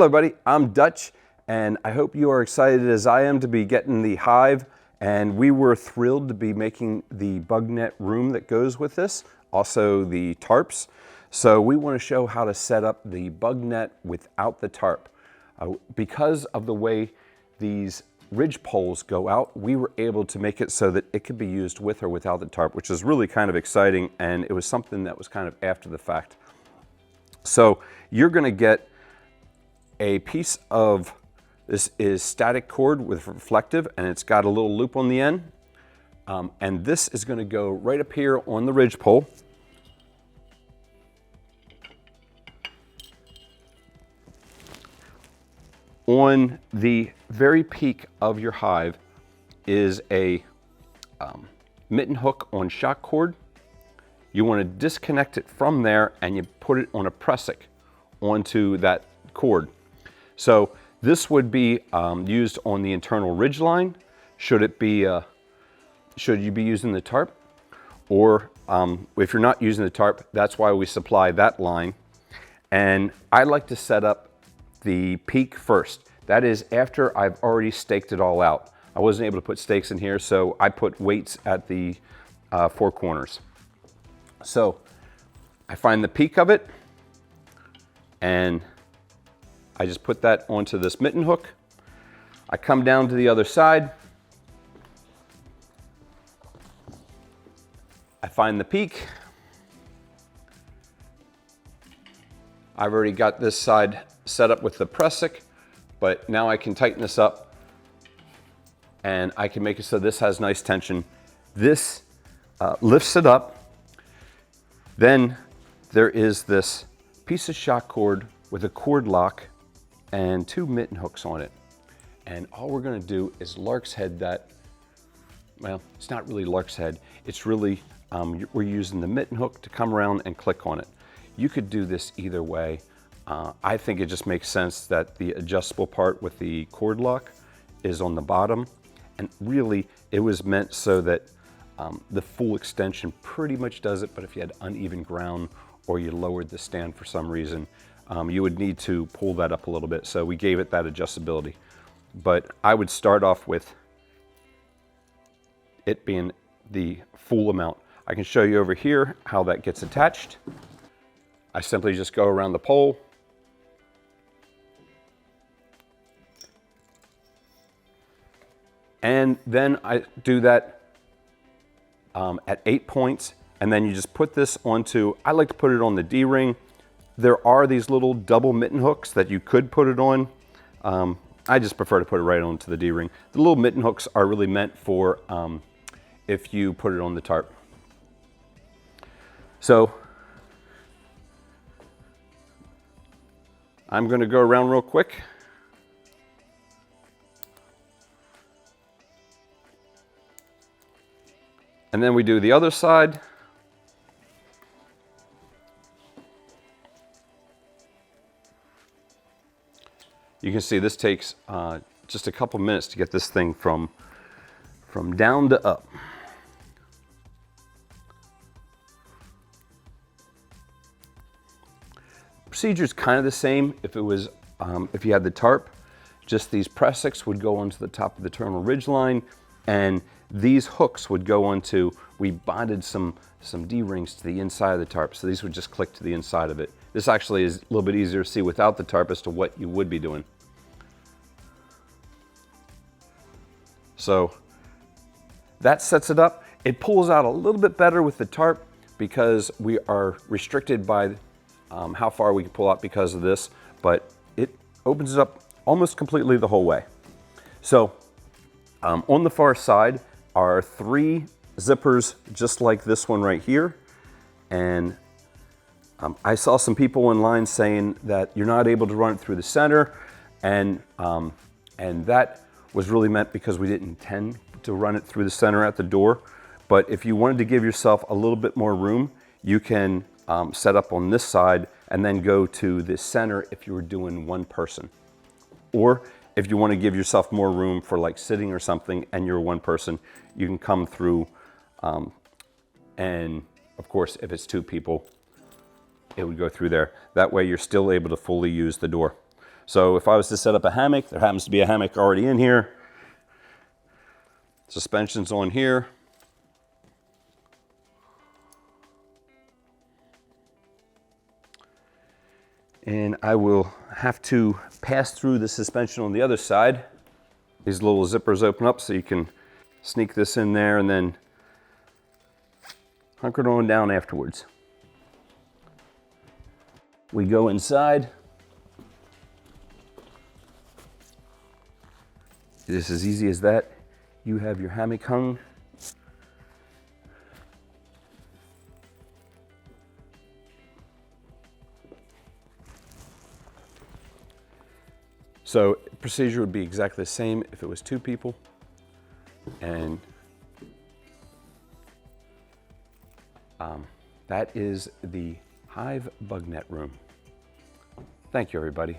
Hello everybody, I'm Dutch, and I hope you are excited as I am to be getting the hive, and we were thrilled to be making the bug net room that goes with this, also the tarps. So we want to show how to set up the bug net without the tarp. Because of the way these ridge poles go out, we were able to make it so that it could be used with or without the tarp, which is really kind of exciting, and it was something that was kind of after the fact. So you're going to get a piece of, this is static cord with reflective, and it's got a little loop on the end. And this is going to go right up here on the ridge pole. On the very peak of your hive is a mitten hook on shock cord. You want to disconnect it from there and you put it on a pressic onto that cord. So this would be used on the internal ridge line. Should you be using the tarp? Or if you're not using the tarp, that's why we supply that line. And I like to set up the peak first. That is after I've already staked it all out. I wasn't able to put stakes in here, so I put weights at the four corners. So I find the peak of it, and I just put that onto this mitten hook. I come down to the other side. I find the peak. I've already got this side set up with the pressic, but now I can tighten this up and I can make it so this has nice tension. This lifts it up. Then there is this piece of shock cord with a cord lock and two mitten hooks on it. And all we're gonna do is lark's head that, well, it's not really lark's head. It's really, we're using the mitten hook to come around and click on it. You could do this either way. I think it just makes sense that the adjustable part with the cord lock is on the bottom. And really, it was meant so that the full extension pretty much does it, but if you had uneven ground or you lowered the stand for some reason, you would need to pull that up a little bit. So we gave it that adjustability. But I would start off with it being the full amount. I can show you over here how that gets attached. I simply just go around the pole. And then I do that at 8 points. And then you just put this onto, I like to put it on the D-ring. There are these little double mitten hooks that you could put it on. I just prefer to put it right onto the D-ring. The little mitten hooks are really meant for if you put it on the tarp. So I'm going to go around real quick. And then we do the other side. You can see this takes just a couple minutes to get this thing from down to up. Procedure is kind of the same if it was if you had the tarp. Just these pressics would go onto the top of the internal ridge line, and these hooks would go onto, we bonded some D-rings to the inside of the tarp, so these would just click to the inside of it. This actually is a little bit easier to see without the tarp as to what you would be doing. So that sets it up. It pulls out a little bit better with the tarp because we are restricted by how far we can pull out because of this, but it opens it up almost completely the whole way. So on the far side are 3 zippers just like this one right here. And I saw some people online saying that you're not able to run it through the center, and that was really meant because we didn't intend to run it through the center at the door. But if you wanted to give yourself a little bit more room, you can set up on this side and then go to the center if you were doing one person. Or if you want to give yourself more room for like sitting or something and you're one person, you can come through, and of course if it's 2 people, it would go through there. That way you're still able to fully use the door. So if I was to set up a hammock, there happens to be a hammock already in here. Suspension's on here. And I will have to pass through the suspension on the other side. These little zippers open up so you can sneak this in there and then hunker it on down afterwards. We go inside. It is as easy as that. You have your hammock hung. So procedure would be exactly the same if it was 2 people. And that is the Hive Bug Net Room. Thank you, everybody.